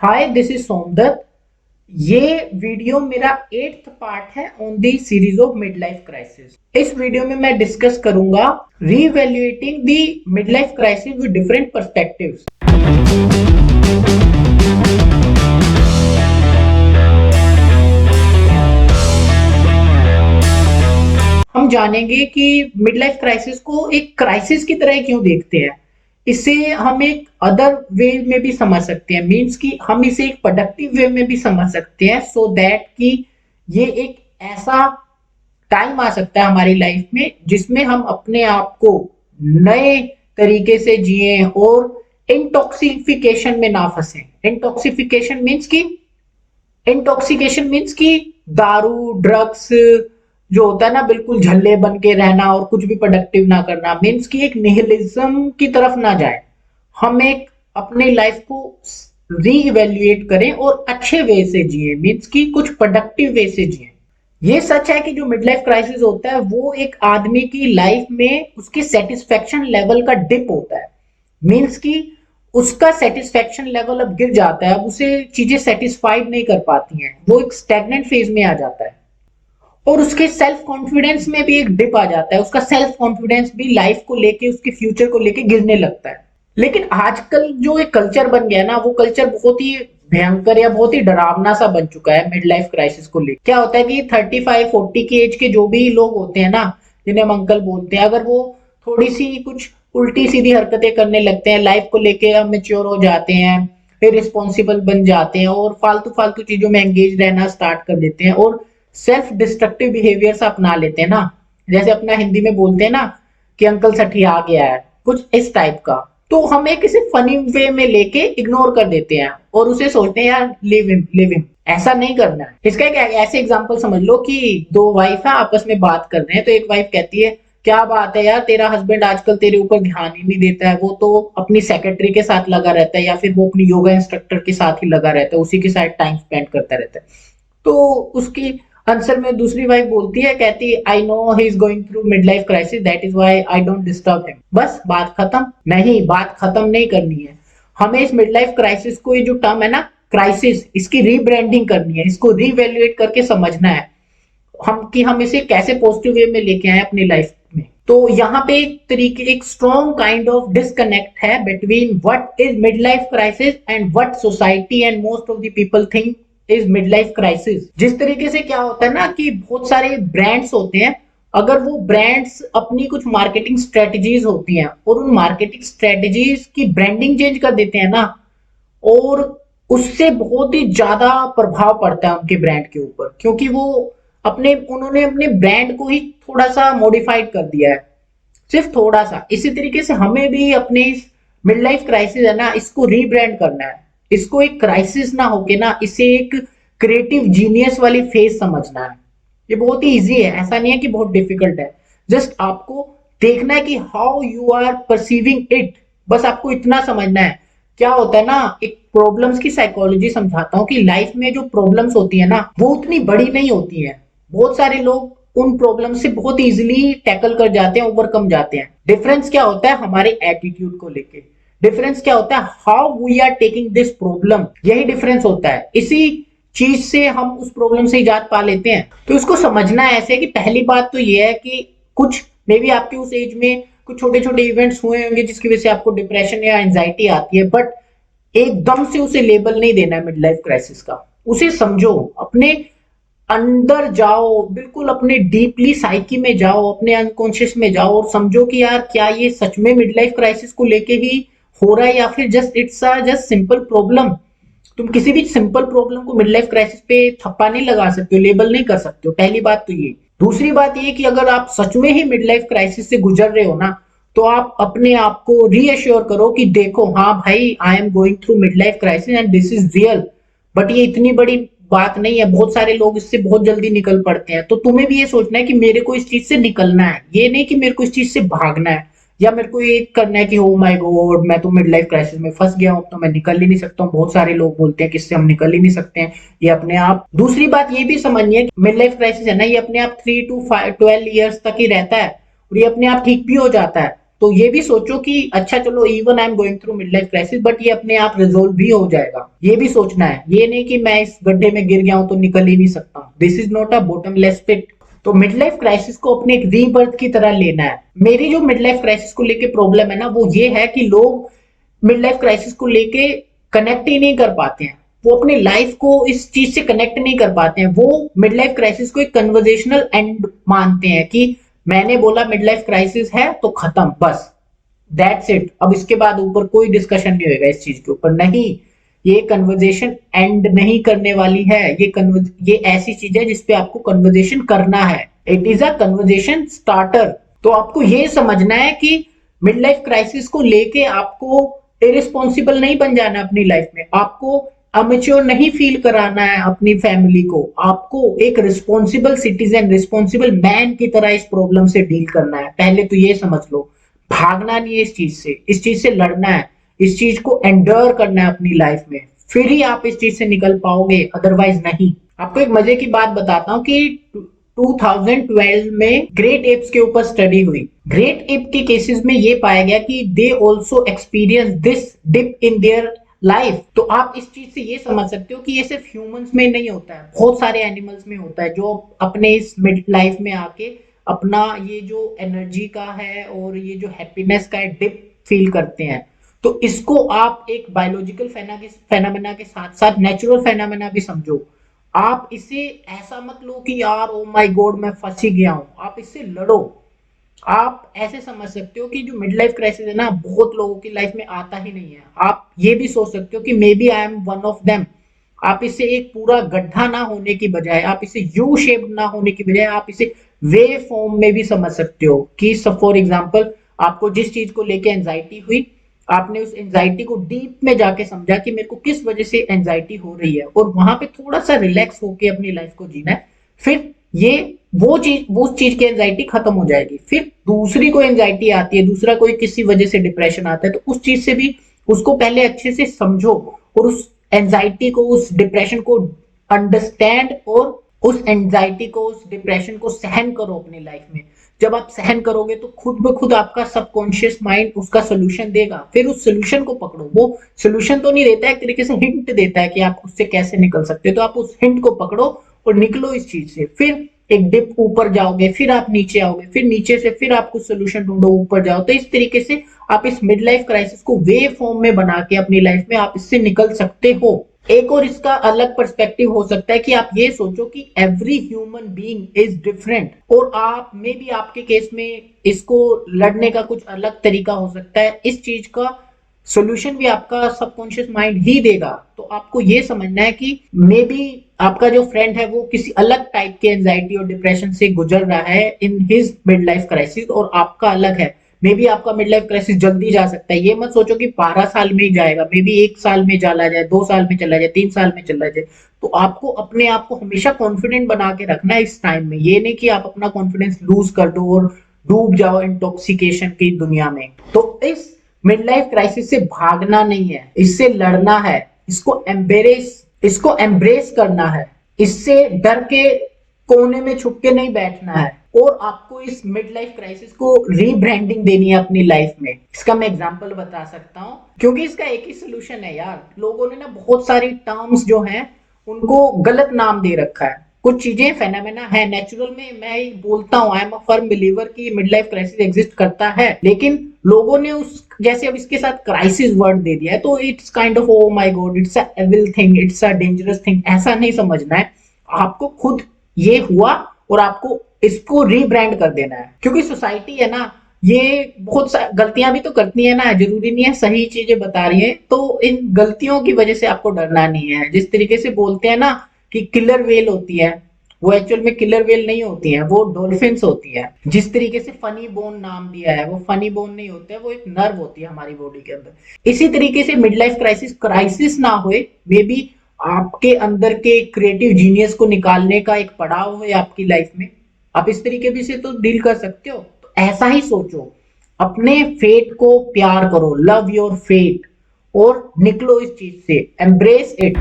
Hi, this is Somdatt. ये video मेरा 8th part है on the series of mid life crisis. इस video में मैं डिस्कस करूंगा reevaluating the mid life crisis with different perspectives. हम जानेंगे कि मिड लाइफ क्राइसिस को एक क्राइसिस की तरह क्यों देखते हैं। इसे हम एक अदर वे में भी समझ सकते हैं, मीन्स कि हम इसे एक प्रोडक्टिव वे में भी समझ सकते हैं, सो दैट कि ये एक ऐसा टाइम आ सकता है हमारी लाइफ में जिसमें हम अपने आप को नए तरीके से जिए और इंटॉक्सिफिकेशन में ना फंसे। इंटॉक्सिकेशन मीन्स कि दारू, ड्रग्स जो होता है ना, बिल्कुल झल्ले बन के रहना और कुछ भी प्रोडक्टिव ना करना, मीन्स कि एक निहिलिज्म की तरफ ना जाए। हम एक अपनी लाइफ को रीइवैल्यूएट करें और अच्छे वे से जिए, मीन्स कि कुछ प्रोडक्टिव वे से जिए। ये सच है कि जो मिड लाइफ क्राइसिस होता है वो एक आदमी की लाइफ में उसके सेटिस्फेक्शन लेवल का डिप होता है, मीन्स कि उसका सेटिस्फेक्शन लेवल अब गिर जाता है, अब उसे चीजें सेटिस्फाइड नहीं कर पाती हैं, वो एक स्टैग्नेंट फेज में आ जाता है और उसके सेल्फ कॉन्फिडेंस में भी एक डिप आ जाता है। उसका सेल्फ कॉन्फिडेंस भी लाइफ को लेके, उसके फ्यूचर को लेके गिरने लगता है। लेकिन आजकल जो एक कल्चर बन गया ना, वो कल्चर बहुत ही भयंकर या बहुत ही डरावना सा बन चुका है मिड लाइफ क्राइसिस को लेकर। क्या होता है कि 35-40 की एज के जो भी लोग होते हैं ना, जिन्हें हम अंकल बोलते हैं, अगर वो थोड़ी सी कुछ उल्टी सीधी हरकतें करने लगते हैं, लाइफ को लेके हम मेच्योर हो जाते हैं, फिर रिस्पॉन्सिबल बन जाते हैं और फालतू फालतू चीजों में एंगेज रहना स्टार्ट कर देते हैं और सेल्फ डिस्ट्रक्टिव बिहेवियर्स अपना लेते हैं ना, जैसे अपना हिंदी में बोलते हैं ना कि अंकल सठिया गया है, कुछ इस टाइप का। तो हम एक इसे फनी वे में लेके इग्नोर कर देते हैं और उसे सोचते हैं यार लिव हिम, ऐसा नहीं करना है। इसका एक ऐसे एग्जांपल समझ लो कि दो वाइफ है, आपस में बात कर रहे हैं, तो एक वाइफ कहती है क्या बात है यार, तेरा हस्बैंड आजकल तेरे ऊपर ध्यान ही नहीं देता है, वो तो अपनी सेक्रेटरी के साथ लगा रहता है या फिर वो अपनी योगा इंस्ट्रक्टर के साथ ही लगा रहता है, उसी के साथ टाइम स्पेंड करता रहता है। तो उसकी आंसर में दूसरी वाइफ बोलती है, कहती है I know he is going through mid life crisis, that is why I don't disturb him. बस बात खत्म। नहीं, बात खत्म नहीं करनी है। हमें इस मिड लाइफ क्राइसिस को, ये जो टर्म है ना क्राइसिस, इसकी रीब्रांडिंग करनी है, इसको रीवैल्यूएट करके समझना है हम इसे कैसे पॉजिटिव वे में लेके आए अपनी लाइफ में। तो यहाँ पे एक तरीके, एक स्ट्रॉन्ग काइंड ऑफ डिस्कनेक्ट है between what is mid life crisis and what society and most of the people think is mid life crisis. जिस तरीके से क्या होता है ना कि बहुत सारे ब्रांड्स होते हैं, अगर वो ब्रांड्स अपनी कुछ मार्केटिंग स्ट्रेटजीज होती हैं और उन मार्केटिंग स्ट्रेटजीज की ब्रांडिंग चेंज कर देते हैं ना, और उससे बहुत ही ज्यादा प्रभाव पड़ता है उनके ब्रांड के ऊपर, क्योंकि वो उन्होंने अपने ब्रांड को ही थोड़ा सा मॉडिफाइड कर दिया है, सिर्फ थोड़ा सा। इसी तरीके से हमें भी अपने इस मिड लाइफ क्राइसिस है ना, इसको रीब्रांड करना है। इसको एक क्राइसिस ना होके ना, इसे एक क्रिएटिव जीनियस वाली फेज समझना है। ये बहुत ही इजी है, ऐसा नहीं है कि बहुत डिफिकल्ट है। जस्ट आपको देखना है कि how you are perceiving it, बस आपको इतना समझना है। क्या होता है ना, एक प्रॉब्लम्स की साइकोलॉजी समझाता हूँ कि लाइफ में जो प्रॉब्लम्स होती है ना, वो उतनी बड़ी नहीं होती है। बहुत सारे लोग उन प्रॉब्लम से बहुत इजीली टैकल कर जाते हैं, ओवरकम जाते हैं। डिफरेंस क्या होता है, हमारे एटीट्यूड को लेके। डिफरेंस क्या होता है, how we are taking this problem, यही डिफरेंस होता है। इसी चीज से हम उस प्रॉब्लम से इजाद पा लेते हैं। तो इसको समझना ऐसे कि पहली बात तो ये है कि कुछ मे बी आपके उस एज में कुछ छोटे छोटे इवेंट्स हुए होंगे जिसकी वजह से आपको डिप्रेशन या एंजाइटी आती है, बट एकदम से उसे लेबल नहीं देना है मिड लाइफ क्राइसिस का। उसे समझो, अपने अंदर जाओ, बिल्कुल अपने डीपली साइकी में जाओ, अपने अनकॉन्शियस में जाओ और समझो कि यार क्या ये सच में मिड लाइफ क्राइसिस को लेके ही हो रहा है या फिर just it's a just simple problem. तुम किसी भी सिंपल प्रॉब्लम को मिड लाइफ क्राइसिस पे थप्पा नहीं लगा सकते हो, लेबल नहीं कर सकते हो। पहली बात तो ये। दूसरी बात ये कि अगर आप सच में ही मिड लाइफ क्राइसिस से गुजर रहे हो ना, तो आप अपने आप को रीअश्योर करो कि देखो हाँ भाई, I am going through mid life crisis and this is real, but ये इतनी बड़ी बात नहीं है। बहुत सारे लोग इससे बहुत जल्दी निकल पड़ते हैं। तो तुम्हें भी ये सोचना है कि मेरे को इस चीज से निकलना है, ये नहीं कि मेरे को इस चीज से भागना है या मेरे को ये करना है कि ओ माय गॉड मैं तो मिड लाइफ क्राइसिस में फंस गया हूं, तो मैं निकल ही नहीं सकता हूँ। बहुत सारे लोग बोलते हैं कि इससे हम निकल ही नहीं सकते हैं, ये अपने आप। दूसरी बात ये भी समझनी है कि मिड लाइफ क्राइसिस है ना, ये अपने आप 3 to 12 ईयर्स तक ही रहता है और ये अपने आप ठीक भी हो जाता है। तो ये भी सोचो कि अच्छा चलो even I am going through mid life crisis but ये अपने आप रिजोल्व भी हो जाएगा, ये भी सोचना है। ये नहीं कि मैं इस गड्ढे में गिर गया हूं तो निकल ही नहीं सकता, this is not a bottomless pit. तो मिड लाइफ क्राइसिस को अपने एक रीबर्थ की तरह लेना है। मेरी जो मिड लाइफ क्राइसिस को लेके प्रॉब्लम है ना वो ये है कि लोग मिड लाइफ क्राइसिस को लेके कनेक्ट ही नहीं कर पाते हैं, वो अपनी लाइफ को इस चीज से कनेक्ट नहीं कर पाते हैं। वो मिड लाइफ क्राइसिस को एक कन्वर्जेशनल एंड मानते हैं कि मैंने बोला मिड लाइफ क्राइसिस है तो खत्म, बस दैट्स इट, अब इसके बाद ऊपर कोई डिस्कशन नहीं होगा इस चीज के ऊपर। नहीं, ये कन्वर्जेशन एंड नहीं करने वाली है, ये ऐसी चीज है जिसपे आपको कन्वर्जेशन करना है। It is a conversation starter. तो आपको ये समझना है कि मिड लाइफ क्राइसिस को लेके आपको इरिस्पॉन्सिबल नहीं बन जाना अपनी लाइफ में, आपको अमेच्योर नहीं फील कराना है अपनी फैमिली को, आपको एक रिस्पॉन्सिबल सिटीजन, रिस्पॉन्सिबल मैन की तरह इस प्रॉब्लम से डील करना है। पहले तो ये समझ लो, भागना नहीं है इस चीज से लड़ना है, इस चीज को एंडर करना है अपनी लाइफ में, फिर ही आप इस चीज से निकल पाओगे, अदरवाइज नहीं। आपको एक मजे की बात बताता हूँ कि 2012 में ग्रेट एप्स के ऊपर स्टडी हुई। ग्रेट एप के केसेस में ये पाया गया कि they also experience this dip in their life. तो आप इस चीज से ये समझ सकते हो कि ये सिर्फ ह्यूमंस में नहीं होता है, बहुत सारे एनिमल्स में होता है जो अपने इस मिड लाइफ में आके अपना ये जो एनर्जी का है और ये जो हैप्पीनेस का है डिप फील करते हैं। तो इसको आप एक बायोलॉजिकल फेनामेना के साथ साथ नेचुरल फेनामेना भी समझो। आप इसे ऐसा मत लो कि यार ओ माय गॉड मैं फंस ही गया हूं, आप इससे लड़ो। आप ऐसे समझ सकते हो कि जो मिड लाइफ क्राइसिस है ना बहुत लोगों की लाइफ में आता ही नहीं है। आप ये भी सोच सकते हो कि maybe I am one of them. आप इसे एक पूरा गड्ढा ना होने की बजाय, आप इसे यू शेप ना होने की बजाय आप इसे वे फॉर्म में भी समझ सकते हो कि फॉर एग्जाम्पल आपको जिस चीज को लेके एंजाइटी हुई, आपने उस एंजाइटी को डीप में जाके समझा कि मेरे को किस वजह से एंजाइटी हो रही है और वहां पे थोड़ा सा रिलैक्स होके अपनी लाइफ को जीना है। फिर ये वो चीज की एंजाइटी खत्म हो जाएगी। फिर दूसरी कोई एंजाइटी आती है, दूसरा कोई किसी वजह से डिप्रेशन आता है, तो उस चीज से भी उसको पहले अच्छे से समझो और उस एंजाइटी को, उस डिप्रेशन को अंडरस्टैंड और उस एंजाइटी को, उस डिप्रेशन को सहन करो अपनी लाइफ में। जब आप सहन करोगे तो खुद ब खुद आपका सबकॉन्शियस माइंड उसका सोल्यूशन देगा, फिर उस सोल्यूशन को पकड़ो। वो सोल्यूशन तो नहीं देता है, एक तरीके से हिंट देता है कि आप उससे कैसे निकल सकते हो, तो आप उस हिंट को पकड़ो और निकलो इस चीज से। फिर एक डिप ऊपर जाओगे, फिर आप नीचे आओगे, फिर नीचे से फिर आप कुछ सोल्यूशन ढूंढो, ऊपर जाओ। तो इस तरीके से आप इस मिड लाइफ क्राइसिस को वे फॉर्म में बना के अपनी लाइफ में आप इससे निकल सकते हो। एक और इसका अलग पर्सपेक्टिव हो सकता है कि आप ये सोचो कि every human being is different, और आप मे बी आपके केस में इसको लड़ने का कुछ अलग तरीका हो सकता है। इस चीज का सॉल्यूशन भी आपका सबकॉन्शियस माइंड ही देगा। तो आपको ये समझना है कि मे बी आपका जो फ्रेंड है वो किसी अलग टाइप के एंजाइटी और डिप्रेशन से गुजर रहा है in his mid life crisis, और आपका अलग है। मे बी आपका मिड लाइफ क्राइसिस जल्दी जा सकता है, ये मत सोचो कि 12 साल में ही जाएगा, मे बी 1 साल में चला जाए, 2 साल में चला जाए, 3 साल में चला जाए। तो आपको अपने आप को हमेशा कॉन्फिडेंट बना के रखना है इस टाइम में, ये नहीं कि आप अपना कॉन्फिडेंस लूज कर दो और डूब जाओ इंटॉक्सिकेशन की दुनिया में। तो इस मिड लाइफ क्राइसिस से भागना नहीं है, इससे लड़ना है, इसको एम्ब्रेस करना है, इससे डर के कोने में छुप के नहीं बैठना है। और आपको इस मिड लाइफ क्राइसिस को रीब्रांडिंग देनी है अपनी लाइफ में। इसका मैं एग्जांपल बता सकता हूँ, क्योंकि इसका एक ही सोल्यूशन है यार। लोगों ने ना बहुत सारी टर्म्स जो हैं उनको गलत नाम दे रखा है। कुछ चीजें फेनोमेना है नेचुरल में, मैं बोलता हूँ I am a firm believer कि मिड लाइफ क्राइसिस एग्जिस्ट करता है, लेकिन लोगों ने उस जैसे अब इसके साथ क्राइसिस वर्ड दे दिया है तो it's kind of oh my God, it's a evil thing, it's a dangerous thing, ऐसा नहीं समझना है। आपको खुद ये हुआ और आपको इसको रीब्रांड कर देना है, क्योंकि सोसाइटी है ना ये बहुत गलतियां भी तो करती है ना, जरूरी नहीं है सही चीजें बता रही है। तो इन गलतियों की वजह से आपको डरना नहीं है। जिस तरीके से बोलते हैं ना कि किलर वेल होती है, वो एक्चुअल में किलर वेल नहीं होती है, वो डॉल्फिन्स होती है। जिस तरीके से फनी बोन नाम दिया है, वो फनी बोन नहीं होते हैं, वो एक नर्व होती है हमारी बॉडी के अंदर। इसी तरीके से मिड लाइफ क्राइसिस ना होए, मे बी आपके अंदर के क्रिएटिव जीनियस को निकालने का एक पड़ाव है आपकी लाइफ में, आप इस तरीके भी से तो डील कर सकते हो। तो ऐसा ही सोचो, अपने फेट को प्यार करो, लव योर फेट, और निकलो इस चीज से, एम्ब्रेस इट।